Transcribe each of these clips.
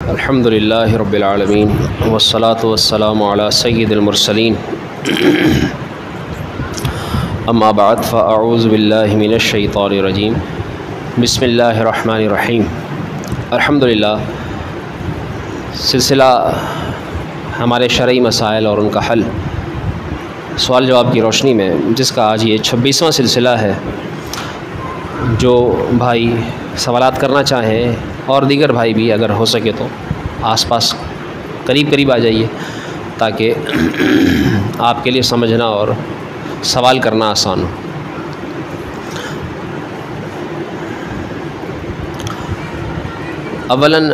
الحمدللہ رب العالمین والصلاة والسلام علی سید المرسلین اما بعد فاعوذ باللہ من الشیطان الرجیم بسم اللہ الرحمن الرحیم۔ الحمدللہ سلسلہ ہمارے شرعی مسائل اور ان کا حل، سوال جواب کی روشنی میں، جس کا آج یہ 26واں سلسلہ ہے۔ جو بھائی سوالات کرنا چاہیں اور دیگر بھائی بھی اگر ہو سکے تو آس پاس قریب آ جائیے تاکہ آپ کے لیے سمجھنا اور سوال کرنا آسان ہو۔ اولاً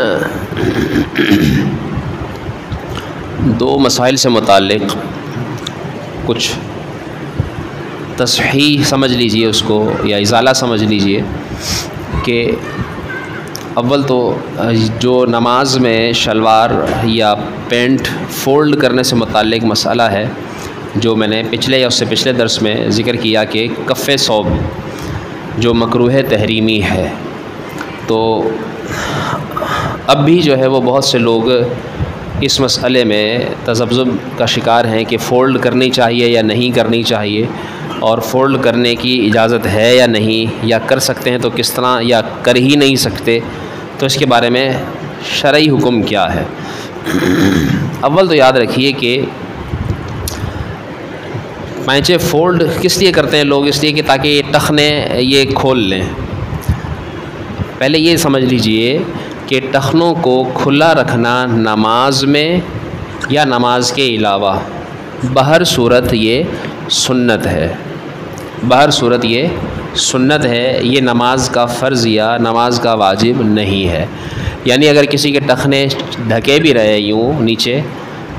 دو مسائل سے متعلق کچھ تصحیح سمجھ لیجئے، اس کو یا ازالہ سمجھ لیجئے کہ اول تو جو نماز میں شلوار یا پینٹ فولڈ کرنے سے متعلق مسئلہ ہے، جو میں نے پچھلے یا اس سے پچھلے درس میں ذکر کیا کہ کف ثوب جو مکروہ تحریمی ہے، تو اب بھی جو ہے وہ بہت سے لوگ اس مسئلے میں تذبذب کا شکار ہیں کہ فولڈ کرنی چاہیے یا نہیں کرنی چاہیے، اور فولڈ کرنے کی اجازت ہے یا نہیں، یا کر سکتے ہیں تو کس طرح، یا کر ہی نہیں سکتے تو اس کے بارے میں شرعی حکم کیا ہے۔ اول تو یاد رکھیے کہ پینچے فولڈ کس لیے کرتے ہیں لوگ؟ اس لیے کہ تاکہ یہ ٹخنے یہ کھول لیں۔ پہلے یہ سمجھ لیجئے کہ ٹخنوں کو کھلا رکھنا نماز میں یا نماز کے علاوہ بہر صورت یہ سنت ہے، بہر صورت یہ سنت ہے، یہ نماز کا فرض یا نماز کا واجب نہیں ہے۔ یعنی اگر کسی کے ٹخنے ڈھکے بھی رہے یوں نیچے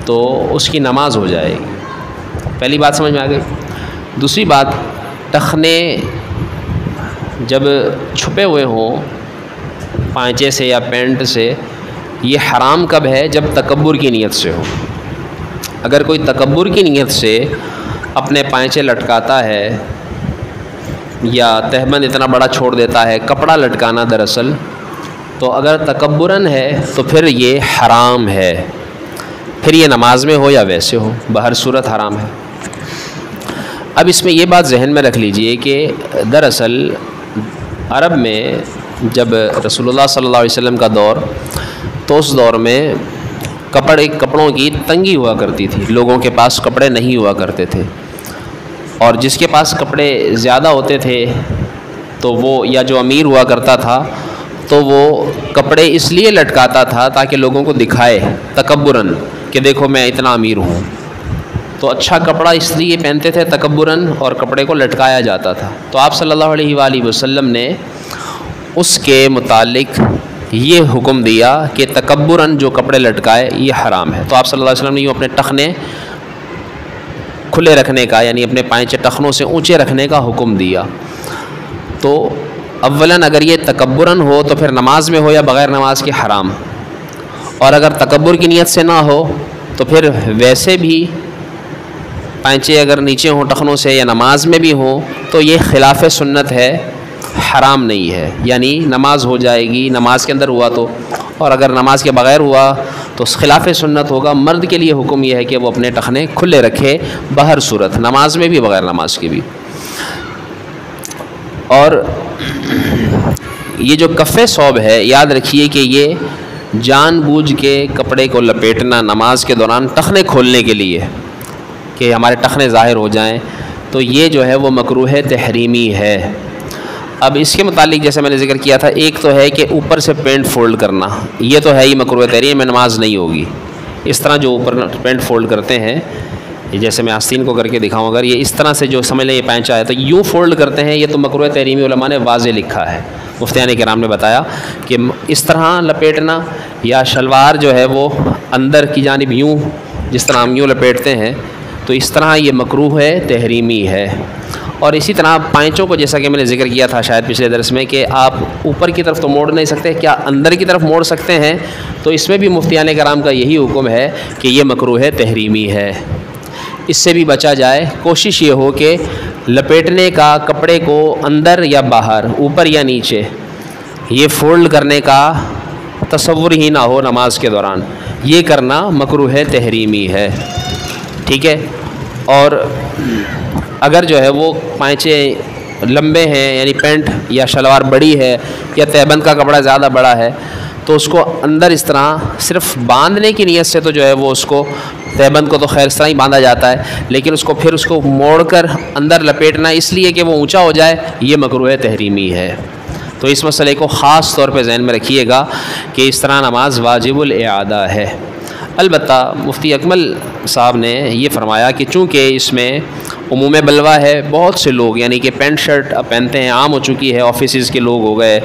تو اس کی نماز ہو جائے گی۔ پہلی بات سمجھ میں آ گئی۔ دوسری بات، ٹخنے جب چھپے ہوئے ہوں پائچے سے یا پینٹ سے، یہ حرام کب ہے؟ جب تکبر کی نیت سے ہو۔ اگر کوئی تکبر کی نیت سے اپنے پائچے لٹکاتا ہے یا تہبند اتنا بڑا چھوڑ دیتا ہے، کپڑا لٹکانا دراصل، تو اگر تکبراً ہے تو پھر یہ حرام ہے، پھر یہ نماز میں ہو یا ویسے ہو، بہر صورت حرام ہے۔ اب اس میں یہ بات ذہن میں رکھ لیجئے کہ دراصل عرب میں جب رسول اللہ صلی اللہ علیہ وسلم کا دور، تو اس دور میں کپڑوں کی تنگی ہوا کرتی تھی، لوگوں کے پاس کپڑے نہیں ہوا کرتے تھے، اور جس کے پاس کپڑے زیادہ ہوتے تھے تو وہ، یا جو امیر ہوا کرتا تھا تو وہ کپڑے اس لیے لٹکاتا تھا تاکہ لوگوں کو دکھائے تکبراً کہ دیکھو میں اتنا امیر ہوں، تو اچھا کپڑا اس لیے پہنتے تھے تکبراً، اور کپڑے کو لٹکایا جاتا تھا۔ تو آپ صلی اللہ علیہ وآلہ وسلم نے اس کے متعلق یہ حکم دیا کہ تکبراً جو کپڑے لٹکائے یہ حرام ہے۔ تو آپ صلی اللہ علیہ وسلم نے یوں اپنے ٹخنے کھلے رکھنے کا، یعنی اپنے پائچے ٹخنوں سے اونچے رکھنے کا حکم دیا۔ تو اولاً اگر یہ تکبراً ہو تو پھر نماز میں ہو یا بغیر نماز کے حرام، اور اگر تکبر کی نیت سے نہ ہو تو پھر ویسے بھی پائچے اگر نیچے ہوں ٹخنوں سے یا نماز میں بھی ہوں تو یہ خلاف سنت ہے، حرام نہیں ہے، یعنی نماز ہو جائے گی نماز کے اندر ہوا تو، اور اگر نماز کے بغیر ہوا تو خلاف سنت ہوگا۔ مرد کے لیے حکم یہ ہے کہ وہ اپنے ٹخنے کھلے رکھے بہر صورت، نماز میں بھی بغیر نماز کے بھی۔ اور یہ جو کف ثوب ہے، یاد رکھیے کہ یہ جان بوجھ کے کپڑے کو لپیٹنا نماز کے دوران ٹخنے کھولنے کے لیے کہ ہمارے ٹخنے ظاہر ہو جائیں، تو یہ جو ہے وہ مکروہ تحریمی ہے۔ اب اس کے متعلق جیسے میں نے ذکر کیا تھا، ایک تو ہے کہ اوپر سے پینٹ فولڈ کرنا، یہ تو ہے ہی مکروہ تحریم میں، نماز نہیں ہوگی۔ اس طرح جو اوپر پینٹ فولڈ کرتے ہیں، جیسے میں آستین کو کر کے دکھاؤں، اگر یہ اس طرح سے جو سمجھ لیں یہ پینچا ہے تو یوں فولڈ کرتے ہیں، یہ تو مکروہ تحریمی علماء نے واضح لکھا ہے، مفتیان کرام نے بتایا کہ اس طرح لپیٹنا، یا شلوار جو ہے وہ اندر کی جانب یوں جس طرح ہم یوں لپیٹتے ہیں، تو اس طرح یہ مکروہ تحریمی ہے۔ اور اسی طرح پائچوں کو جیسا کہ میں نے ذکر کیا تھا شاید پچھلے درس میں کہ آپ اوپر کی طرف تو موڑ نہیں سکتے، کیا اندر کی طرف موڑ سکتے ہیں؟ تو اس میں بھی مفتیان کرام کا یہی حکم ہے کہ یہ مکروہ تحریمی ہے۔ اس سے بھی بچا جائے، کوشش یہ ہو کہ لپیٹنے کا کپڑے کو اندر یا باہر، اوپر یا نیچے، یہ فولڈ کرنے کا تصور ہی نہ ہو نماز کے دوران، یہ کرنا مکروہ تحریمی ہے، ٹھیک ہے۔ اور اگر جو ہے وہ پائچے لمبے ہیں، یعنی پینٹ یا شلوار بڑی ہے یا تہبند کا کپڑا زیادہ بڑا ہے، تو اس کو اندر اس طرح صرف باندھنے کی نیت سے تو جو ہے وہ اس کو تہبند کو تو خیر اس طرح ہی باندھا جاتا ہے، لیکن اس کو پھر اس کو موڑ کر اندر لپیٹنا اس لیے کہ وہ اونچا ہو جائے، یہ مکروہ تحریمی ہے۔ تو اس مسئلے کو خاص طور پہ ذہن میں رکھیے گا کہ اس طرح نماز واجب الاعادہ ہے۔ البتہ مفتی اکمل صاحب نے یہ فرمایا کہ چونکہ اس میں عموم بلوہ ہے، بہت سے لوگ یعنی کہ پینٹ شرٹ اب پہنتے ہیں، عام ہو چکی ہے، آفیسز کے لوگ ہو گئے،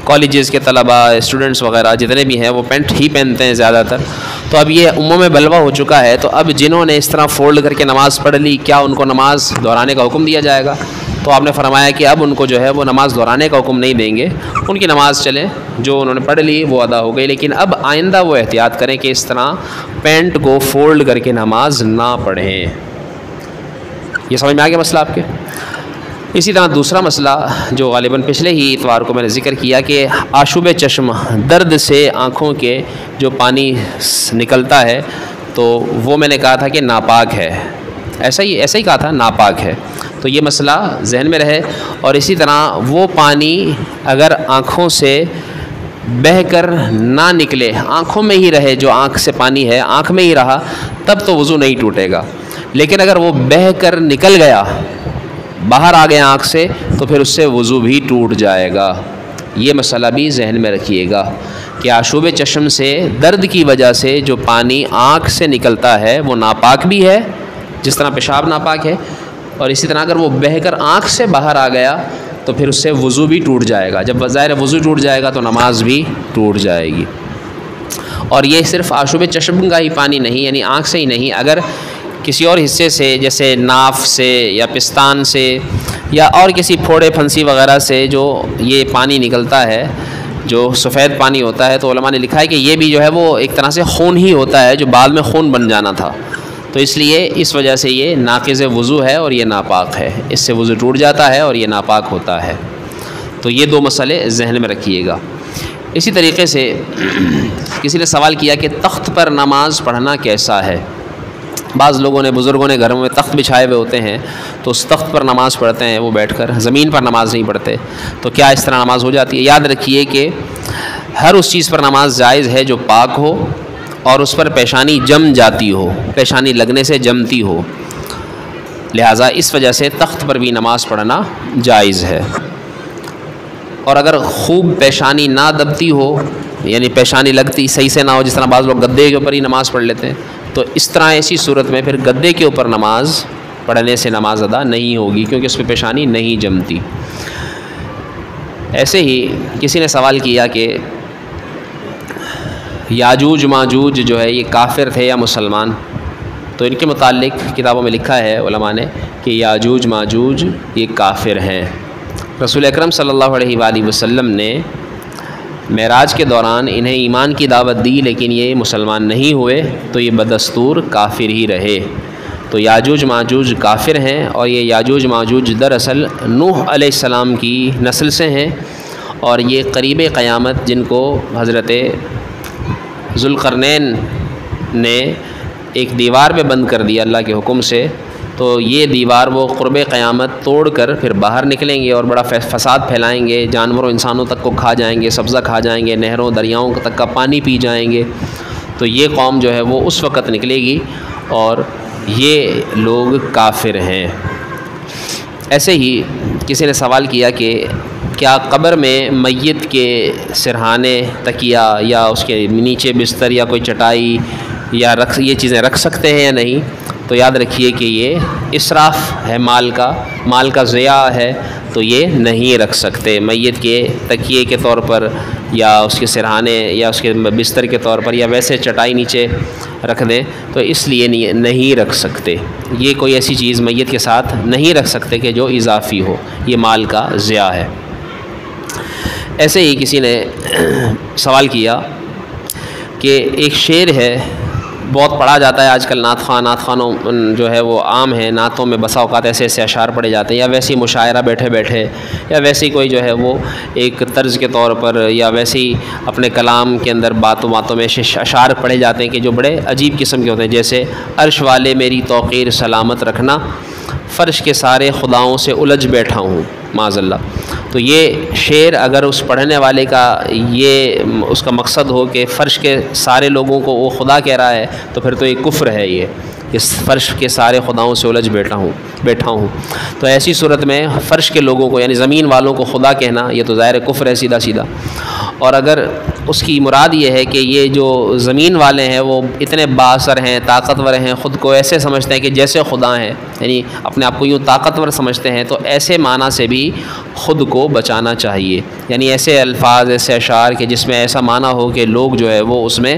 کالجز کے طلباء، اسٹوڈنٹس وغیرہ جتنے بھی ہیں وہ پینٹ ہی پہنتے ہیں زیادہ تر، تو اب یہ عموم بلوہ ہو چکا ہے، تو اب جنہوں نے اس طرح فولڈ کر کے نماز پڑھ لی، کیا ان کو نماز دہرانے کا حکم دیا جائے گا؟ تو آپ نے فرمایا کہ اب ان کو جو ہے وہ نماز دہرانے کا حکم نہیں دیں گے، ان کی نماز چلیں، جو انہوں نے پڑھ لی وہ ادا ہو گئی، لیکن اب آئندہ وہ احتیاط کریں کہ اس طرح پینٹ کو فولڈ کر کے نماز نہ پڑھیں۔ یہ سمجھ میں آ گیا مسئلہ آپ کے؟ اسی طرح دوسرا مسئلہ جو غالباً پچھلے ہی اتوار کو میں نے ذکر کیا کہ آشوب چشم، درد سے آنکھوں کے جو پانی نکلتا ہے، تو وہ میں نے کہا تھا کہ ناپاک ہے، ایسا ہی کہا تھا، ناپاک ہے، تو یہ مسئلہ ذہن میں رہے۔ اور اسی طرح وہ پانی اگر آنکھوں سے بہہ کر نہ نکلے، آنکھوں میں ہی رہے، جو آنکھ سے پانی ہے آنکھ میں ہی رہا، تب تو وضو نہیں ٹوٹے گا، لیکن اگر وہ بہہ کر نکل گیا، باہر آ گیا آنکھ سے، تو پھر اس سے وضو بھی ٹوٹ جائے گا۔ یہ مسئلہ بھی ذہن میں رکھیے گا کہ آشوب چشم سے درد کی وجہ سے جو پانی آنکھ سے نکلتا ہے وہ ناپاک بھی ہے، جس طرح پیشاب ناپاک ہے، اور اسی طرح اگر وہ بہہ کر آنکھ سے باہر آ گیا تو پھر اس سے وضو بھی ٹوٹ جائے گا۔ جب بظاہر وضو ٹوٹ جائے گا تو نماز بھی ٹوٹ جائے گی۔ اور یہ صرف آشوب چشم کا ہی پانی نہیں، یعنی آنکھ سے ہی نہیں، اگر کسی اور حصے سے جیسے ناف سے یا پستان سے یا اور کسی پھوڑے پھنسی وغیرہ سے جو یہ پانی نکلتا ہے، جو سفید پانی ہوتا ہے، تو علماء نے لکھا ہے کہ یہ بھی جو ہے وہ ایک طرح سے خون ہی ہوتا ہے، جو بعد میں خون بن جانا تھا، تو اس لیے اس وجہ سے یہ ناقض وضو ہے اور یہ ناپاک ہے، اس سے وضو ٹوٹ جاتا ہے اور یہ ناپاک ہوتا ہے۔ تو یہ دو مسئلے ذہن میں رکھیے گا۔ اسی طریقے سے کسی نے سوال کیا کہ تخت پر نماز پڑھنا کیسا ہے؟ بعض لوگوں نے، بزرگوں نے گھروں میں تخت بچھائے ہوئے ہوتے ہیں، تو اس تخت پر نماز پڑھتے ہیں وہ بیٹھ کر، زمین پر نماز نہیں پڑھتے، تو کیا اس طرح نماز ہو جاتی ہے؟ یاد رکھیے کہ ہر اس چیز پر نماز جائز ہے جو پاک ہو اور اس پر پیشانی جم جاتی ہو، پیشانی لگنے سے جمتی ہو، لہٰذا اس وجہ سے تخت پر بھی نماز پڑھنا جائز ہے۔ اور اگر خوب پیشانی نہ دبتی ہو، یعنی پیشانی لگتی صحیح سے نہ ہو، جس طرح بعض لوگ گدے کے اوپر ہی نماز پڑھ لیتے ہیں، تو اس طرح ایسی صورت میں پھر گدے کے اوپر نماز پڑھنے سے نماز ادا نہیں ہوگی، کیونکہ اس پہ پیشانی نہیں جمتی۔ ایسے ہی کسی نے سوال کیا کہ یاجوج ماجوج جو ہے یہ کافر تھے یا مسلمان؟ تو ان کے متعلق کتابوں میں لکھا ہے علماء نے کہ یاجوج ماجوج یہ کافر ہیں۔ رسول اکرم صلی اللہ علیہ وآلہ وسلم نے معراج کے دوران انہیں ایمان کی دعوت دی، لیکن یہ مسلمان نہیں ہوئے، تو یہ بدستور کافر ہی رہے۔ تو یاجوج ماجوج کافر ہیں، اور یہ یاجوج ماجوج دراصل نوح علیہ السلام کی نسل سے ہیں، اور یہ قریب قیامت جن کو حضرت ذوالقرنین نے ایک دیوار پہ بند کر دیا اللہ کے حکم سے، تو یہ دیوار وہ قرب قیامت توڑ کر پھر باہر نکلیں گے اور بڑا فساد پھیلائیں گے، جانوروں انسانوں تک کو کھا جائیں گے، سبزہ کھا جائیں گے، نہروں دریاؤں تک کا پانی پی جائیں گے، تو یہ قوم جو ہے وہ اس وقت نکلے گی اور یہ لوگ کافر ہیں۔ ایسے ہی کسی نے سوال کیا کہ کیا قبر میں میت کے سرہانے، تکیہ یا اس کے نیچے بستر یا کوئی چٹائی یا یہ چیزیں رکھ سکتے ہیں یا نہیں؟ تو یاد رکھیے کہ یہ اسراف ہے، مال کا ضیاع ہے، تو یہ نہیں رکھ سکتے۔ میت کے تکیے کے طور پر یا اس کے سرہانے یا اس کے بستر کے طور پر یا ویسے چٹائی نیچے رکھ دیں، تو اس لیے نہیں رکھ سکتے۔ یہ کوئی ایسی چیز میت کے ساتھ نہیں رکھ سکتے کہ جو اضافی ہو، یہ مال کا ضیاع ہے۔ ایسے ہی کسی نے سوال کیا کہ ایک شعر ہے بہت پڑھا جاتا ہے آج کل نعت خانوں جو ہے وہ عام ہیں، نعتوں میں بسا اوقات ایسے ایسے اشعار پڑھے جاتے ہیں، یا ویسی مشاعرہ بیٹھے بیٹھے، یا ویسی کوئی جو ہے وہ ایک طرز کے طور پر، یا ویسی اپنے کلام کے اندر باتوں میں اشعار پڑھے جاتے ہیں کہ جو بڑے عجیب قسم کے ہوتے ہیں، جیسے عرش والے میری توقیر سلامت رکھنا، فرش کے سارے خداؤں سے الجھ بیٹھا ہوں معاذ اللہ۔ تو یہ شعر اگر اس پڑھنے والے کا یہ اس کا مقصد ہو کہ فرش کے سارے لوگوں کو وہ خدا کہہ رہا ہے، تو پھر تو یہ کفر ہے، یہ اس فرش کے سارے خداؤں سے الجھ بیٹھا ہوں۔ تو ایسی صورت میں فرش کے لوگوں کو یعنی زمین والوں کو خدا کہنا یہ تو ظاہر کفر ہے سیدھا سیدھا۔ اور اگر اس کی مراد یہ ہے کہ یہ جو زمین والے ہیں وہ اتنے بااثر ہیں، طاقتور ہیں، خود کو ایسے سمجھتے ہیں کہ جیسے خدا ہیں، یعنی اپنے آپ کو یوں طاقتور سمجھتے ہیں، تو ایسے معنی سے بھی خود کو بچانا چاہیے۔ یعنی ایسے الفاظ، ایسے اشعار کہ جس میں ایسا معنی ہو کہ لوگ جو ہے وہ اس میں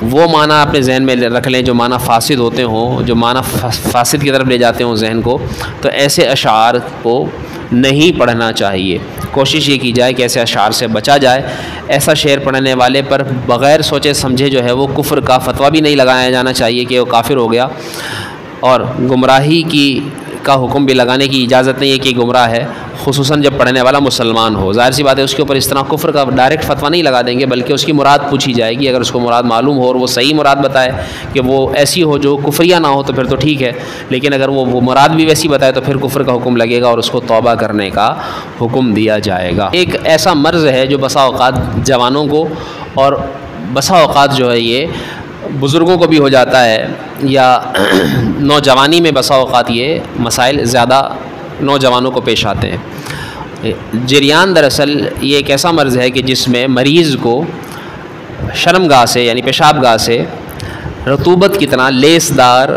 وہ معنی اپنے ذہن میں رکھ لیں جو معنی فاسد ہوتے ہوں، جو معنی فاسد کی طرف لے جاتے ہوں ذہن کو، تو ایسے اشعار کو نہیں پڑھنا چاہیے۔ کوشش یہ کی جائے کہ ایسے اشعار سے بچا جائے۔ ایسا شعر پڑھنے والے پر بغیر سوچے سمجھے جو ہے وہ کفر کا فتویٰ بھی نہیں لگایا جانا چاہیے کہ وہ کافر ہو گیا، اور گمراہی کا حکم بھی لگانے کی اجازت نہیں ہے کہ گمراہ ہے، خصوصاً جب پڑھنے والا مسلمان ہو۔ ظاہر سی بات ہے اس کے اوپر اس طرح کفر کا ڈائریکٹ فتویٰ نہیں لگا دیں گے، بلکہ اس کی مراد پوچھی جائے گی۔ اگر اس کو مراد معلوم ہو اور وہ صحیح مراد بتائے کہ وہ ایسی ہو جو کفریہ نہ ہو تو پھر تو ٹھیک ہے، لیکن اگر وہ مراد بھی ویسی بتائے تو پھر کفر کا حکم لگے گا اور اس کو توبہ کرنے کا حکم دیا جائے گا۔ ایک ایسا مرض ہے جو بسا اوقات جوانوں کو اور بسا اوقات جو ہے یہ بزرگوں کو بھی ہو جاتا ہے، یا نوجوانی میں بسا اوقات یہ مسائل زیادہ نوجوانوں کو پیش آتے ہیں۔ جریان دراصل یہ ایک ایسا مرض ہے کہ جس میں مریض کو شرمگاہ سے یعنی پیشاب گاہ سے رطوبت کی طرح لیس دار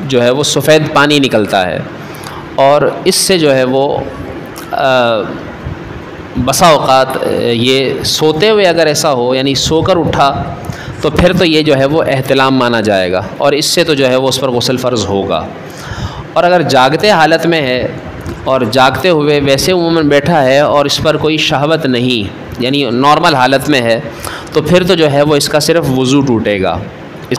جو ہے وہ سفید پانی نکلتا ہے، اور اس سے جو ہے وہ بسا اوقات یہ سوتے ہوئے اگر ایسا ہو، یعنی سو کر اٹھا، تو پھر تو یہ جو ہے وہ احتلام مانا جائے گا، اور اس سے تو جو ہے وہ اس پر غسل فرض ہوگا۔ اور اگر جاگتے حالت میں ہے اور جاگتے ہوئے ویسے عموماً بیٹھا ہے اور اس پر کوئی شہوت نہیں، یعنی نارمل حالت میں ہے، تو پھر تو جو ہے وہ اس کا صرف وضو ٹوٹے گا۔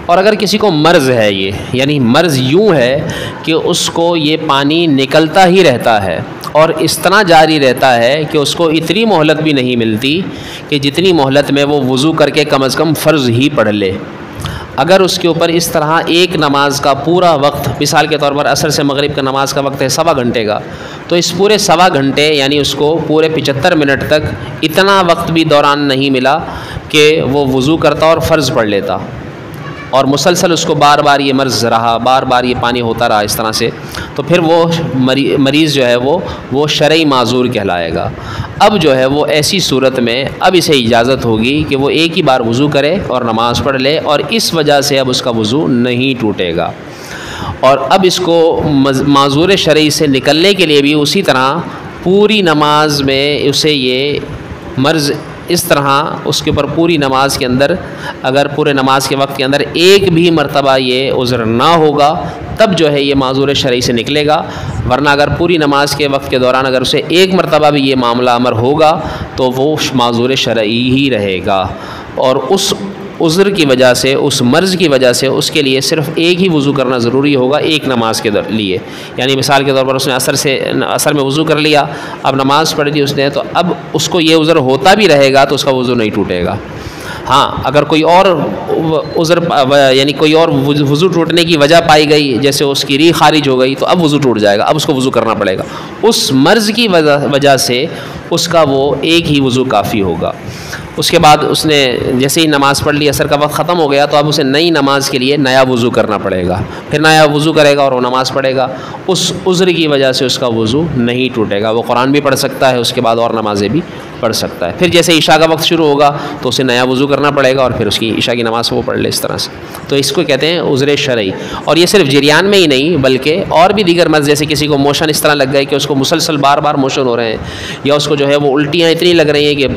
اور اگر کسی کو مرض ہے یہ، یعنی مرض یوں ہے کہ اس کو یہ پانی نکلتا ہی رہتا ہے اور اس طرح جاری رہتا ہے کہ اس کو اتنی مہلت بھی نہیں ملتی کہ جتنی مہلت میں وہ وضو کر کے کم از کم فرض ہی پڑھ لے، اگر اس کے اوپر اس طرح ایک نماز کا پورا وقت، مثال کے طور پر عصر سے مغرب کا نماز کا وقت ہے 1.25 گھنٹے کا، تو اس پورے 1.25 گھنٹے یعنی اس کو پورے 75 منٹ تک اتنا وقت بھی دوران نہیں ملا کہ وہ وضو کرتا اور فرض پڑھ لیتا، اور مسلسل اس کو بار بار یہ مرض رہا، بار بار یہ پانی ہوتا رہا اس طرح سے، تو پھر وہ مریض جو ہے وہ شرعی معذور کہلائے گا۔ اب جو ہے وہ ایسی صورت میں اب اسے اجازت ہوگی کہ وہ ایک ہی بار وضو کرے اور نماز پڑھ لے، اور اس وجہ سے اب اس کا وضو نہیں ٹوٹے گا۔ اور اب اس کو معذور شرعی سے نکلنے کے لیے بھی اسی طرح پوری نماز میں اسے یہ مرض اس طرح اس کے اوپر پوری نماز کے اندر، اگر پورے نماز کے وقت کے اندر ایک بھی مرتبہ یہ عذر نہ ہوگا تب جو ہے یہ معذور شرعی سے نکلے گا، ورنہ اگر پوری نماز کے وقت کے دوران اگر اسے ایک مرتبہ بھی یہ معاملہ امر ہوگا تو وہ معذور شرعی ہی رہے گا، اور اس عذر کی وجہ سے، اس مرض کی وجہ سے اس کے لیے صرف ایک ہی وضو کرنا ضروری ہوگا ایک نماز کے لیے۔ یعنی مثال کے طور پر اس نے عصر میں وضو کر لیا، اب نماز پڑھ لی اس نے، تو اب اس کو یہ عذر ہوتا بھی رہے گا تو اس کا وضو نہیں ٹوٹے گا۔ ہاں اگر کوئی اور عذر یعنی کوئی اور وضو ٹوٹنے کی وجہ پائی گئی، جیسے اس کی ریح خارج ہو گئی، تو اب وضو ٹوٹ جائے گا، اب اس کو وضو کرنا پڑے گا۔ اس مرض کی وجہ سے اس کا وہ ایک ہی وضو کافی ہوگا۔ اس کے بعد اس نے جیسے ہی نماز پڑھ لی، عصر کا وقت ختم ہو گیا، تو اب اسے نئی نماز کے لیے نیا وضو کرنا پڑے گا، پھر نیا وضو کرے گا اور وہ نماز پڑھے گا۔ اس عذر کی وجہ سے اس کا وضو نہیں ٹوٹے گا، وہ قرآن بھی پڑھ سکتا ہے، اس کے بعد اور نمازیں بھی پڑھ سکتا ہے۔ پھر جیسے عشاء کا وقت شروع ہوگا تو اسے نیا وضو کرنا پڑے گا اور پھر اس کی عشاء کی نماز وہ پڑھ لے اس طرح سے۔ تو اس کو کہتے ہیں عذر شرعی۔ اور یہ صرف جریان میں ہی نہیں بلکہ اور بھی دیگر مرض، جیسے کسی کو موشن اس طرح لگ گئے کہ اس کو مسلسل بار بار موشن ہو رہے ہیں، یا اس کو جو ہے وہ الٹیاں اتنی لگ رہی ہیں کہ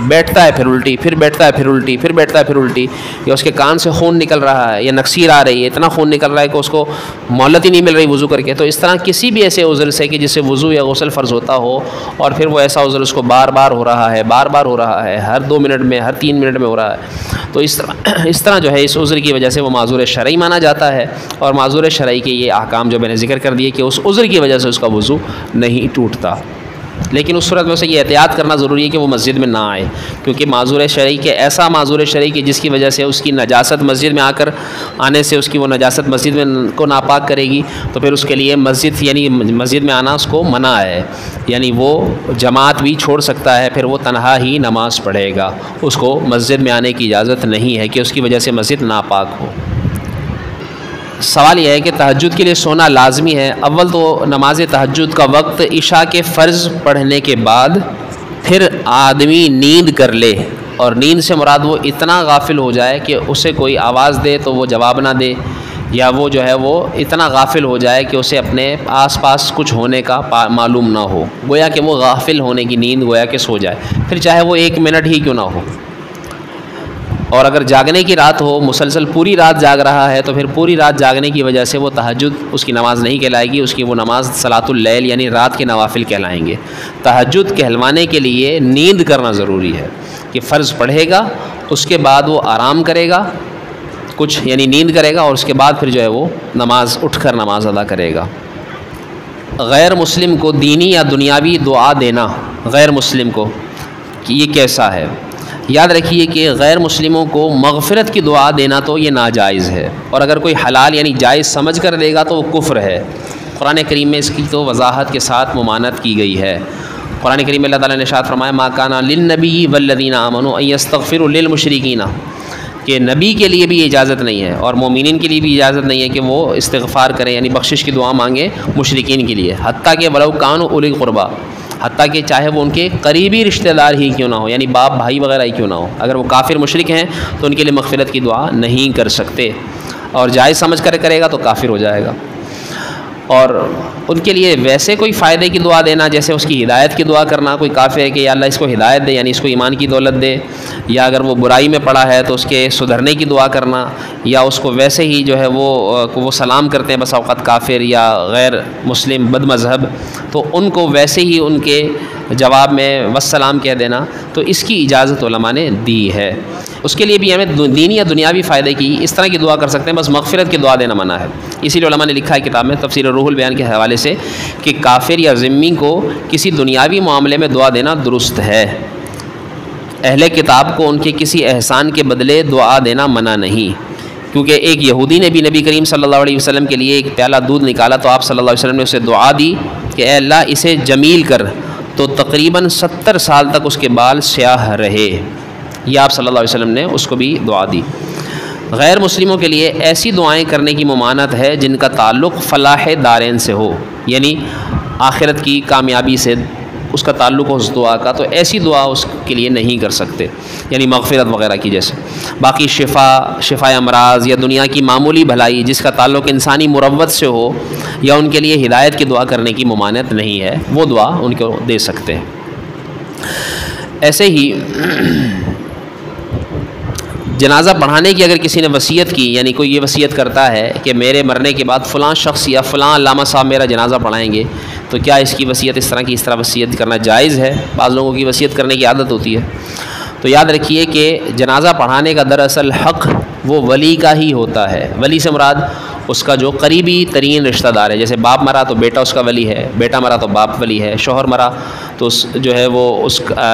بیٹھتا ہے پھر الٹی، پھر بیٹھتا ہے پھر الٹی، پھر بیٹھتا ہے پھر الٹی، یا اس کے کان سے خون نکل رہا ہے یا نکسیر آ رہی ہے، اتنا خون نکل رہا ہے کہ اس کو مہلت ہی نہیں مل رہی وضو کر کے۔ تو اس طرح کسی بھی ایسے عذر سے کہ جس سے وضو یا غسل فرض ہوتا ہو اور پھر وہ ایسا عذر اس کو بار بار ہو رہا ہے، بار بار ہو رہا ہے، ہر 2 منٹ میں، ہر 3 منٹ میں ہو رہا ہے، تو اس طرح جو ہے اس عذر کی وجہ سے وہ معذور شرعی مانا جاتا ہے، اور معذور شرعی کے یہ احکام جو میں نے ذکر کر دیے کہ اس عذر کی وجہ سے اس کا وضو نہیں ٹوٹتا۔ لیکن اس صورت میں اسے یہ احتیاط کرنا ضروری ہے کہ وہ مسجد میں نہ آئے، کیونکہ معذور شرعی کے ایسا معذور شرعی کے جس کی وجہ سے اس کی نجاست مسجد میں آنے سے اس کی وہ نجاست مسجد میں کو ناپاک کرے گی، تو پھر اس کے لیے مسجد میں آنا اس کو منع ہے، یعنی وہ جماعت بھی چھوڑ سکتا ہے، پھر وہ تنہا ہی نماز پڑھے گا، اس کو مسجد میں آنے کی اجازت نہیں ہے کہ اس کی وجہ سے مسجد ناپاک ہو۔ سوال یہ ہے کہ تہجد کے لیے سونا لازمی ہے؟ اول تو نماز تہجد کا وقت عشاء کے فرض پڑھنے کے بعد پھر آدمی نیند کر لے، اور نیند سے مراد وہ اتنا غافل ہو جائے کہ اسے کوئی آواز دے تو وہ جواب نہ دے، یا وہ جو ہے وہ اتنا غافل ہو جائے کہ اسے اپنے آس پاس کچھ ہونے کا معلوم نہ ہو، گویا کہ وہ غافل ہونے کی نیند گویا کہ سو جائے، پھر چاہے وہ 1 منٹ ہی کیوں نہ ہو۔ اور اگر جاگنے کی رات ہو، مسلسل پوری رات جاگ رہا ہے، تو پھر پوری رات جاگنے کی وجہ سے وہ تہجد اس کی نماز نہیں کہلائے گی، اس کی وہ نماز صلاۃ اللیل یعنی رات کے نوافل کہلائیں گے۔ تہجد کہلوانے کے لیے نیند کرنا ضروری ہے کہ فرض پڑھے گا، اس کے بعد وہ آرام کرے گا کچھ، یعنی نیند کرے گا، اور اس کے بعد پھر جو ہے وہ نماز اٹھ کر نماز ادا کرے گا۔ غیر مسلم کو دینی یا دنیاوی دعا دینا، غیر مسلم کو کہ یہ کیسا ہے؟ یاد رکھیے کہ غیر مسلموں کو مغفرت کی دعا دینا تو یہ ناجائز ہے، اور اگر کوئی حلال یعنی جائز سمجھ کر دے گا تو وہ کفر ہے۔ قرآن کریم میں اس کی تو وضاحت کے ساتھ ممانعت کی گئی ہے۔ قرآن کریم میں اللہ تعالیٰ نے ارشاد فرمایا ما کان للنبی والذین آمنوا ان یستغفروا للمشرکین، کہ نبی کے لیے بھی اجازت نہیں ہے اور مومنین کے لیے بھی اجازت نہیں ہے کہ وہ استغفار کریں یعنی بخشش کی دعا مانگیں مشرکین کے لیے، حتیٰ کہ ولو کانوا اولی قربا، حتیٰ کہ چاہے وہ ان کے قریبی رشتہ دار ہی کیوں نہ ہو، یعنی باپ بھائی وغیرہ ہی کیوں نہ ہو، اگر وہ کافر مشرک ہیں تو ان کے لیے مغفرت کی دعا نہیں کر سکتے، اور جائز سمجھ کر کرے گا تو کافر ہو جائے گا۔ اور ان کے لیے ویسے کوئی فائدے کی دعا دینا، جیسے اس کی ہدایت کی دعا کرنا، کوئی کافر ہے کہ یا اللہ اس کو ہدایت دے یعنی اس کو ایمان کی دولت دے، یا اگر وہ برائی میں پڑا ہے تو اس کے سدھرنے کی دعا کرنا، یا اس کو ویسے ہی جو ہے وہ سلام کرتے ہیں بس اوقات کافر یا غیر مسلم بد مذہب، تو ان کو ویسے ہی ان کے جواب میں والسلام کہہ دینا، تو اس کی اجازت علماء نے دی ہے۔ اس کے لیے بھی ہمیں دینی یا دنیاوی فائدے کی اس طرح کی دعا کر سکتے ہیں، بس مغفرت کی دعا دینا منع ہے۔ اسی لیے علماء نے لکھا ہے کتاب میں تفسیر روح البیان کے حوالے سے کہ کافر یا ذمی کو کسی دنیاوی معاملے میں دعا دینا درست ہے، اہل کتاب کو ان کے کسی احسان کے بدلے دعا دینا منع نہیں، کیونکہ ایک یہودی نے بھی نبی کریم صلی اللہ علیہ وسلم کے لیے ایک پیالہ دودھ نکالا تو آپ صلی اللہ علیہ وسلم نے اسے دعا دی کہ اے اللہ اسے جمیل کر، تو تقریباً 70 سال تک اس کے بال سیاہ رہے، یہ آپ صلی اللہ علیہ وسلم نے اس کو بھی دعا دی۔ غیر مسلموں کے لیے ایسی دعائیں کرنے کی ممانعت ہے جن کا تعلق فلاح دارین سے ہو، یعنی آخرت کی کامیابی سے اس کا تعلق ہو اس دعا کا، تو ایسی دعا اس کے لیے نہیں کر سکتے، یعنی مغفرت وغیرہ کی جیسے۔ باقی شفا امراض یا دنیا کی معمولی بھلائی جس کا تعلق انسانی مروت سے ہو یا ان کے لیے ہدایت کی دعا کرنے کی ممانعت نہیں ہے، وہ دعا ان کو دے سکتے ہیں۔ ایسے ہی جنازہ پڑھانے کی اگر کسی نے وصیت کی، یعنی کوئی یہ وصیت کرتا ہے کہ میرے مرنے کے بعد فلاں شخص یا فلاں علامہ صاحب میرا جنازہ پڑھائیں گے، تو کیا اس کی وصیت اس طرح وصیت کرنا جائز ہے؟ بعض لوگوں کی وصیت کرنے کی عادت ہوتی ہے، تو یاد رکھیے کہ جنازہ پڑھانے کا دراصل حق وہ ولی کا ہی ہوتا ہے۔ ولی سے مراد اس کا جو قریبی ترین رشتہ دار ہے، جیسے باپ مرا تو بیٹا اس کا ولی ہے، بیٹا مرا تو باپ ولی ہے، شوہر مرا تو جو ہے وہ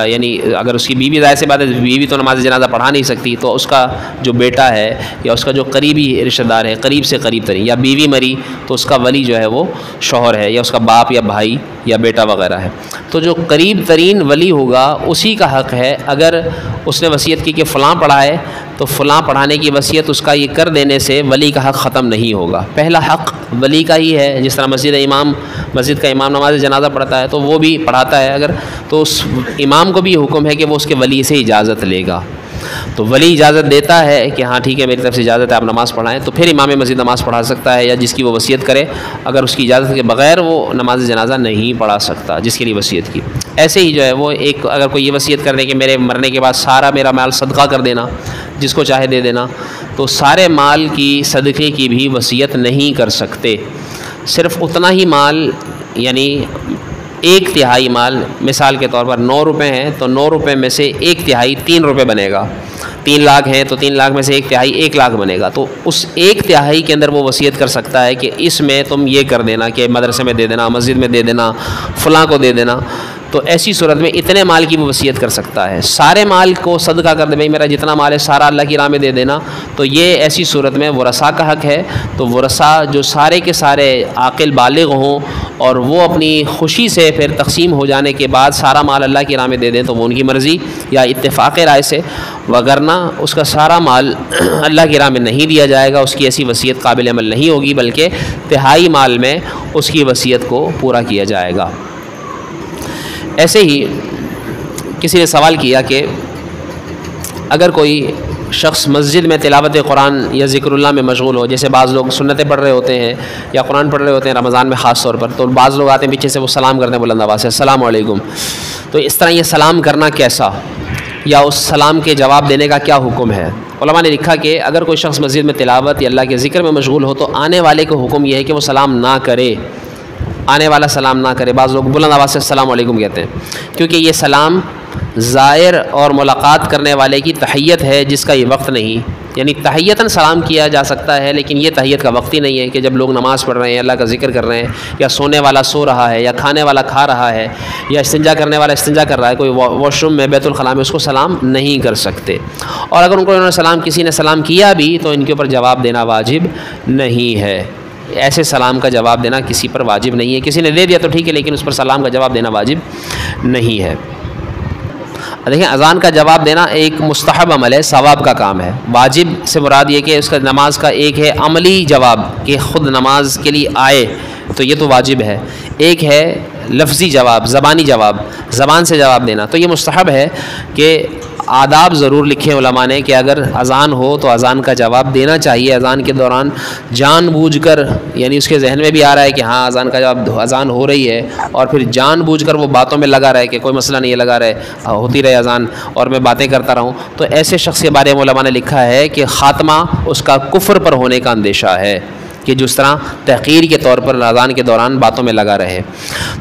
یعنی اگر اس کی بیوی، ظاہر سی بات ہے بیوی تو نماز جنازہ پڑھا نہیں سکتی، تو اس کا جو بیٹا ہے یا اس کا جو قریبی رشتہ دار ہے، قریب سے قریب ترین، یا بیوی مری تو اس کا ولی جو ہے وہ شوہر ہے، یا اس کا باپ یا بھائی یا بیٹا وغیرہ ہے، تو جو قریب ترین ولی ہوگا اسی کا حق ہے۔ اگر اس نے وصیت کی کہ فلاں پڑھائے تو فلاں پڑھانے کی وصیت اس کا یہ کر دینے سے ولی کا حق ختم نہیں ہوگا، پہلا حق ولی کا ہی ہے۔ جس طرح مسجد کا امام نماز جنازہ پڑھتا ہے تو وہ بھی پڑھاتا ہے، اگر تو اس امام کو بھی حکم ہے کہ وہ اس کے ولی سے اجازت لے گا، تو ولی اجازت دیتا ہے کہ ہاں ٹھیک ہے میری طرف سے اجازت ہے آپ نماز پڑھائیں، تو پھر امام مسجد نماز پڑھا سکتا ہے، یا جس کی وہ وصیت کرے اگر اس کی اجازت کے بغیر وہ نماز جنازہ نہیں پڑھا سکتا جس کے لیے وصیت کی۔ ایسے ہی جو ہے وہ ایک اگر کوئی یہ وصیت کر دے کہ میرے مرنے کے بعد سارا میرا مال صدقہ کر دینا، جس کو چاہے دے دینا، تو سارے مال کی صدقے کی بھی وصیت نہیں کر سکتے، صرف اتنا ہی مال یعنی ایک تہائی مال، مثال کے طور پر 9 روپے ہیں تو 9 روپے میں سے ایک تہائی 3 روپے بنے گا، 3 لاکھ ہیں تو 3 لاکھ میں سے ایک تہائی 1 لاکھ بنے گا، تو اس ایک تہائی کے اندر وہ وصیت کر سکتا ہے کہ اس میں تم یہ کر دینا کہ مدرسے میں دے دینا، مسجد میں دے دینا، فلاں کو دے دینا. تو ایسی صورت میں اتنے مال کی وہ وصیت کر سکتا ہے. سارے مال کو صدقہ کر دے، بھائی میرا جتنا مال ہے سارا اللہ کی راہ میں دے دینا، تو یہ ایسی صورت میں ورثاء کا حق ہے. تو ورثاء جو سارے کے سارے عاقل بالغ ہوں اور وہ اپنی خوشی سے پھر تقسیم ہو جانے کے بعد سارا مال اللہ کی راہ میں دے دیں تو وہ ان کی مرضی یا اتفاق رائے سے، وگرنہ اس کا سارا مال اللہ کی راہ میں نہیں دیا جائے گا، اس کی ایسی وصیت قابل عمل نہیں ہوگی، بلکہ تہائی مال میں اس کی وصیت کو پورا کیا جائے گا. ایسے ہی کسی نے سوال کیا کہ اگر کوئی شخص مسجد میں تلاوت قرآن یا ذکر اللہ میں مشغول ہو، جیسے بعض لوگ سنتیں پڑھ رہے ہوتے ہیں یا قرآن پڑھ رہے ہوتے ہیں رمضان میں خاص طور پر، تو بعض لوگ آتے ہیں پیچھے سے وہ سلام کرتے ہیں بلند آواز سے، السلام علیکم. تو اس طرح یہ سلام کرنا کیسا، یا اس سلام کے جواب دینے کا کیا حکم ہے؟ علماء نے لکھا کہ اگر کوئی شخص مسجد میں تلاوت یا اللہ کے ذکر میں مشغول ہو تو آنے والے کو حکم یہ ہے کہ وہ سلام نہ کرے، آنے والا سلام نہ کرے. بعض لوگ بلند آواز سے السلام علیکم کہتے ہیں، کیونکہ یہ سلام زائر اور ملاقات کرنے والے کی تحیت ہے جس کا یہ وقت نہیں. یعنی تحیتاً سلام کیا جا سکتا ہے لیکن یہ تحیت کا وقت ہی نہیں ہے کہ جب لوگ نماز پڑھ رہے ہیں، اللہ کا ذکر کر رہے ہیں، یا سونے والا سو رہا ہے، یا کھانے والا کھا رہا ہے، یا استنجا کرنے والا استنجا کر رہا ہے، کوئی واش روم میں بیت الخلاء میں، اس کو سلام نہیں کر سکتے. اور اگر ان کو انہوں نے کسی نے سلام کیا بھی تو ان کے اوپر جواب دینا واجب نہیں ہے. ایسے سلام کا جواب دینا کسی پر واجب نہیں ہے. کسی نے دے دیا تو ٹھیک ہے لیکن اس پر سلام کا جواب دینا واجب نہیں ہے. دیکھیں اذان کا جواب دینا ایک مستحب عمل ہے، ثواب کا کام ہے. واجب سے مراد یہ کہ اس کا نماز کا ایک ہے عملی جواب کہ خود نماز کے لیے آئے تو یہ تو واجب ہے، ایک ہے لفظی جواب، زبانی جواب، زبان سے جواب دینا. تو یہ مستحب ہے کہ آداب ضرور لکھے علماء نے کہ اگر اذان ہو تو اذان کا جواب دینا چاہیے. اذان کے دوران جان بوجھ کر، یعنی اس کے ذہن میں بھی آ رہا ہے کہ ہاں اذان کا جواب، اذان ہو رہی ہے، اور پھر جان بوجھ کر وہ باتوں میں لگا رہے کہ کوئی مسئلہ نہیں ہے، لگا رہے، ہوتی رہے اذان اور میں باتیں کرتا رہوں، تو ایسے شخص کے بارے میں علماء نے لکھا ہے کہ خاتمہ اس کا کفر پر ہونے کا اندیشہ ہے کہ جس طرح تحقیر کے طور پر اذان کے دوران باتوں میں لگا رہے.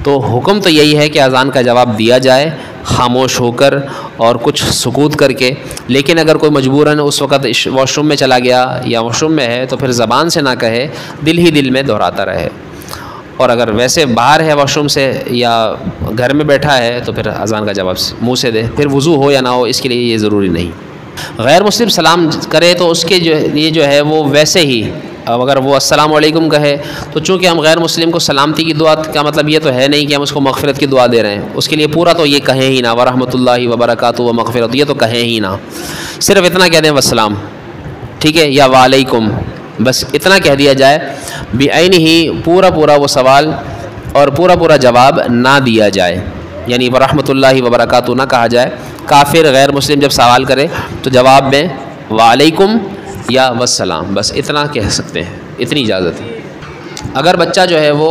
تو حکم تو یہی ہے کہ اذان کا جواب دیا جائے خاموش ہو کر اور کچھ سکوت کر کے. لیکن اگر کوئی مجبوراً اس وقت واش روم میں چلا گیا یا واش روم میں ہے تو پھر زبان سے نہ کہے، دل ہی دل میں دہراتا رہے. اور اگر ویسے باہر ہے واش روم سے یا گھر میں بیٹھا ہے تو پھر اذان کا جواب منہ سے دے، پھر وضو ہو یا نہ ہو اس کے لیے یہ ضروری نہیں. غیر مسلم سلام کرے تو اس کے یہ جو ہے وہ ویسے ہی، اب اگر وہ السلام علیکم کہے تو چونکہ ہم غیر مسلم کو سلامتی کی دعا کا مطلب یہ تو ہے نہیں کہ ہم اس کو مغفرت کی دعا دے رہے ہیں، اس کے لیے پورا تو یہ کہیں ہی نہ ورحمۃ اللہ وبرکاتہ و مغفرت، یہ تو کہیں ہی نہ، صرف اتنا کہہ دیں والسلام، ٹھیک ہے، یا وعلیکم، بس اتنا کہہ دیا جائے. بعینہ ہی پورا وہ سوال اور پورا جواب نہ دیا جائے، یعنی ورحمۃ اللہ وبرکاتہ نہ کہا جائے. کافر غیر مسلم جب سوال کرے تو جواب میں وعلیکم یا والسلام، بس اتنا کہہ سکتے ہیں، اتنی اجازت ہے. اگر بچہ جو ہے وہ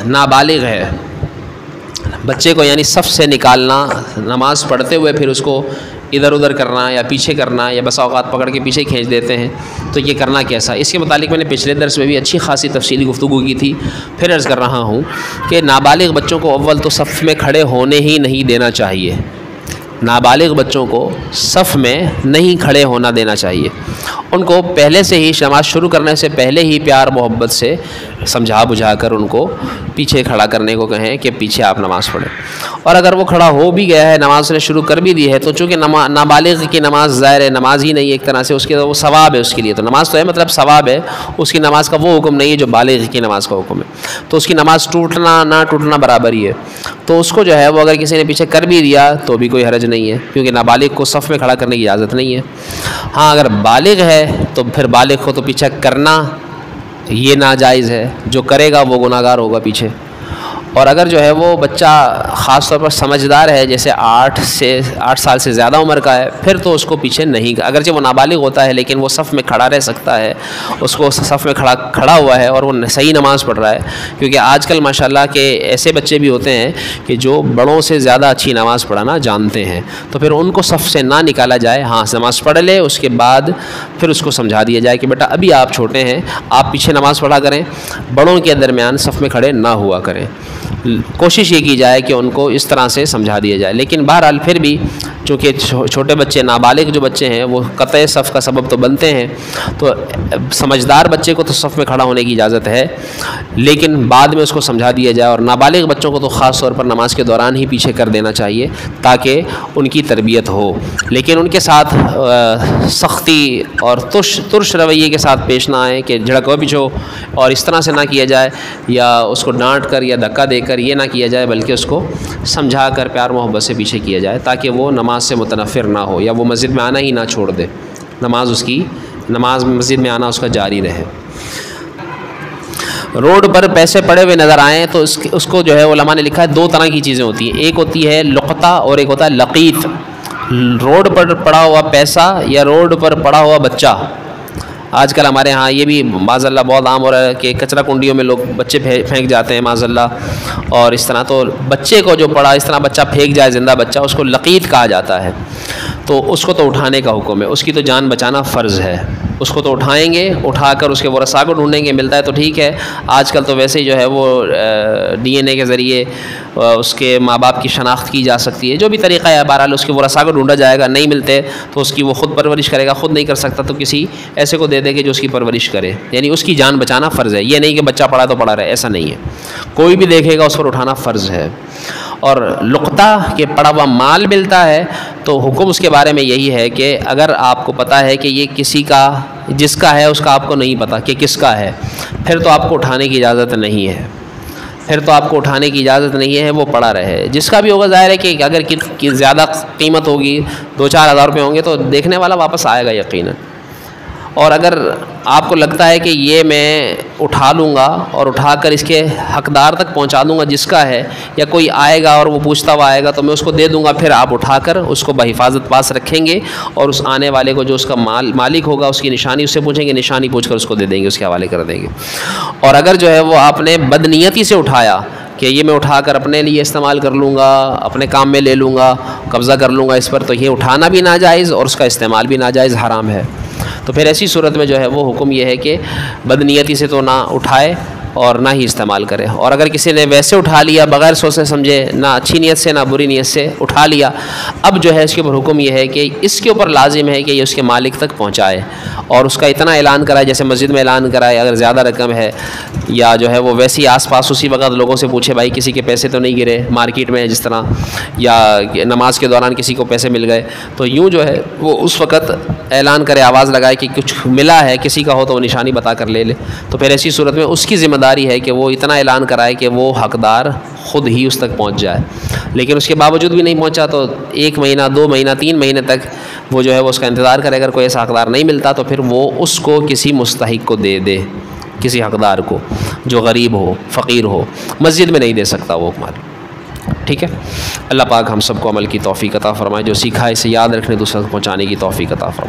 نابالغ ہے، بچے کو یعنی صف سے نکالنا، نماز پڑھتے ہوئے پھر اس کو ادھر ادھر کرنا یا پیچھے کرنا یا بس اوقات پکڑ کے پیچھے کھینچ دیتے ہیں، تو یہ کرنا کیسا؟ اس کے متعلق میں نے پچھلے درس میں بھی اچھی خاصی تفصیلی گفتگو کی تھی. پھر عرض کر رہا ہوں کہ نابالغ بچوں کو اول تو صف میں کھڑے ہونے ہی نہیں دینا چاہیے. نابالغ بچوں کو صف میں نہیں کھڑے ہونا دینا چاہیے. ان کو پہلے سے ہی نماز شروع کرنے سے پہلے ہی پیار محبت سے سمجھا بجھا کر ان کو پیچھے کھڑا کرنے کو کہیں کہ پیچھے آپ نماز پڑھیں. اور اگر وہ کھڑا ہو بھی گیا ہے، نماز نے شروع کر بھی دی ہے، تو چونکہ نابالغ کی نماز ظاہر ہے نماز ہی نہیں ایک طرح سے، اس کے وہ ثواب ہے اس کے لیے، تو نماز تو ہے مطلب ثواب ہے، اس کی نماز کا وہ حکم نہیں ہے جو بالغ کی نماز کا حکم ہے. تو اس کی نماز ٹوٹنا نہ ٹوٹنا برابر ہی ہے. تو اس کو جو ہے وہ اگر کسی نے پیچھے کر بھی دیا تو بھی کوئی حرج نہیں ہے، کیونکہ نابالغ کو صف میں کھڑا کرنے کی اجازت نہیں ہے. ہاں اگر بالغ ہے تو پھر بالغ کو تو پیچھے کرنا یہ ناجائز ہے، جو کرے گا وہ گناہگار ہوگا پیچھے. اور اگر جو ہے وہ بچہ خاص طور پر سمجھدار ہے، جیسے 8 سال سے زیادہ عمر کا ہے، پھر تو اس کو پیچھے نہیں، اگرچہ وہ نابالغ ہوتا ہے لیکن وہ صف میں کھڑا رہ سکتا ہے، اس کو صف میں کھڑا ہوا ہے اور وہ صحیح نماز پڑھ رہا ہے. کیونکہ آج کل ماشاءاللہ کے ایسے بچے بھی ہوتے ہیں کہ جو بڑوں سے زیادہ اچھی نماز پڑھانا جانتے ہیں، تو پھر ان کو صف سے نہ نکالا جائے. ہاں نماز پڑھ لے، اس کے بعد پھر اس کو سمجھا دیا جائے کہ بیٹا ابھی آپ چھوٹے ہیں، آپ پیچھے نماز پڑھا کریں، بڑوں کے درمیان صف میں کھڑے نہ ہوا کریں. کوشش یہ کی جائے کہ ان کو اس طرح سے سمجھا دیا جائے. لیکن بہرحال پھر بھی چونکہ چھوٹے بچے نابالغ جو بچے ہیں وہ قطع صف کا سبب تو بنتے ہیں، تو سمجھدار بچے کو تو صف میں کھڑا ہونے کی اجازت ہے، لیکن بعد میں اس کو سمجھا دیا جائے. اور نابالغ بچوں کو تو خاص طور پر نماز کے دوران ہی پیچھے کر دینا چاہیے تاکہ ان کی تربیت ہو. لیکن ان کے ساتھ سختی اور ترش رویے کے ساتھ پیش نہ آئیں کہ جھڑکو پچھو، اور اس طرح سے نہ کیا جائے، یا اس کو ڈانٹ کر یا دھکا دے کر یہ نہ کیا جائے، بلکہ اس کو سمجھا کر پیار محبت سے پیچھے کیا جائے تاکہ وہ نماز سے متنفر نہ ہو، یا وہ مسجد میں آنا ہی نہ چھوڑ دے، نماز مسجد میں آنا اس کا جاری رہے. روڈ پر پیسے پڑے ہوئے نظر آئیں تو اس کو جو ہے علماء نے لکھا ہے 2 طرح کی چیزیں ہوتی ہیں. ایک ہوتی ہے لقطہ اور ایک ہوتا ہے لقیط. روڈ پر پڑا ہوا پیسہ یا روڈ پر پڑا ہوا بچہ. آج کل ہمارے ہاں یہ بھی معاذ اللہ بہت عام ہو رہا ہے کہ کچرا کنڈیوں میں لوگ بچے پھینک جاتے ہیں معاذ اللہ، اور اس طرح تو بچے کو جو پڑا اس طرح بچہ پھینک جائے زندہ بچہ، اس کو لقیط کہا جاتا ہے. تو اس کو تو اٹھانے کا حکم ہے، اس کی تو جان بچانا فرض ہے. اس کو تو اٹھائیں گے، اٹھا کر اس کے ورثاء کو ڈھونڈیں گے، ملتا ہے تو ٹھیک ہے. آج کل تو ویسے ہی جو ہے وہ DNA کے ذریعے اس کے ماں باپ کی شناخت کی جا سکتی ہے. جو بھی طریقہ ہے بہرحال اس کے ورثاء کو ڈھونڈا جائے گا. نہیں ملتے تو اس کی وہ خود پرورش کرے گا، خود نہیں کر سکتا تو کسی ایسے کو دے دے کہ جو اس کی پرورش کرے. یعنی اس کی جان بچانا فرض ہے. یہ نہیں کہ بچہ پڑا تو پڑا رہے، ایسا نہیں ہے. کوئی بھی دیکھے گا اس پر اٹھانا فرض ہے. اور لقطہ کے پڑا ہوا مال ملتا ہے تو حکم اس کے بارے میں یہی ہے کہ اگر آپ کو پتہ ہے کہ یہ کسی کا جس کا ہے اس کا آپ کو نہیں پتہ کہ کس کا ہے، پھر تو آپ کو اٹھانے کی اجازت نہیں ہے. وہ پڑا رہے. جس کا بھی ہوگا ظاہر ہے کہ اگر زیادہ قیمت ہوگی 2-4 ہزار روپے ہوں گے تو دیکھنے والا واپس آئے گا یقیناً. اور اگر آپ کو لگتا ہے کہ یہ میں اٹھا لوں گا اور اٹھا کر اس کے حقدار تک پہنچا دوں گا جس کا ہے، یا کوئی آئے گا اور وہ پوچھتا ہوا آئے گا تو میں اس کو دے دوں گا، پھر آپ اٹھا کر اس کو بحفاظت پاس رکھیں گے اور اس آنے والے کو جو اس کا مالک ہوگا اس کی نشانی اس سے پوچھیں گے، نشانی پوچھ کر اس کو دے دیں گے، اس کے حوالے کر دیں گے. اور اگر جو ہے وہ آپ نے بدنیتی سے اٹھایا کہ یہ میں اٹھا کر اپنے لیے استعمال کر لوں گا، اپنے کام میں لے لوں گا، قبضہ کر لوں گا اس پر، تو یہ اٹھانا بھی ناجائز اور اس کا استعمال بھی ناجائز، حرام ہے. تو پھر ایسی صورت میں جو ہے وہ حکم یہ ہے کہ بدنیتی سے تو نہ اٹھائے اور نہ ہی استعمال کرے. اور اگر کسی نے ویسے اٹھا لیا بغیر سوچے سمجھے، نہ اچھی نیت سے نہ بری نیت سے اٹھا لیا، اب جو ہے اس کے اوپر حکم یہ ہے کہ اس کے اوپر لازم ہے کہ یہ اس کے مالک تک پہنچائے اور اس کا اتنا اعلان کرائے، جیسے مسجد میں اعلان کرائے اگر زیادہ رقم ہے، یا جو ہے وہ ویسے ہی آس پاس اسی وقت لوگوں سے پوچھے بھائی کسی کے پیسے تو نہیں گرے مارکیٹ میں جس طرح، یا نماز کے دوران کسی کو پیسے مل گئے، تو یوں جو ہے وہ اس وقت اعلان کرے، آواز لگائے کہ کچھ ملا ہے کسی کا ہو تو وہ نشانی بتا کر لے لے. تو پھر ایسی صورت میں اس کی ذمہ داری ہے کہ وہ اتنا اعلان کرائے کہ وہ حقدار خود ہی اس تک پہنچ جائے. لیکن اس کے باوجود بھی نہیں پہنچا تو 1 مہینہ 2 مہینہ 3 مہینے تک وہ جو ہے وہ اس کا انتظار کرے. اگر کوئی ایسا حقدار نہیں ملتا تو پھر وہ اس کو کسی مستحق کو دے دے، کسی حقدار کو جو غریب ہو، فقیر ہو. مسجد میں نہیں دے سکتا وہ مال. ٹھیک ہے. اللہ پاک ہم سب کو عمل کی توفیق عطا فرمائے، جو سیکھا ہے اسے یاد رکھنے دوسروں کو پہنچانے کی توفیق عطا فرمائے.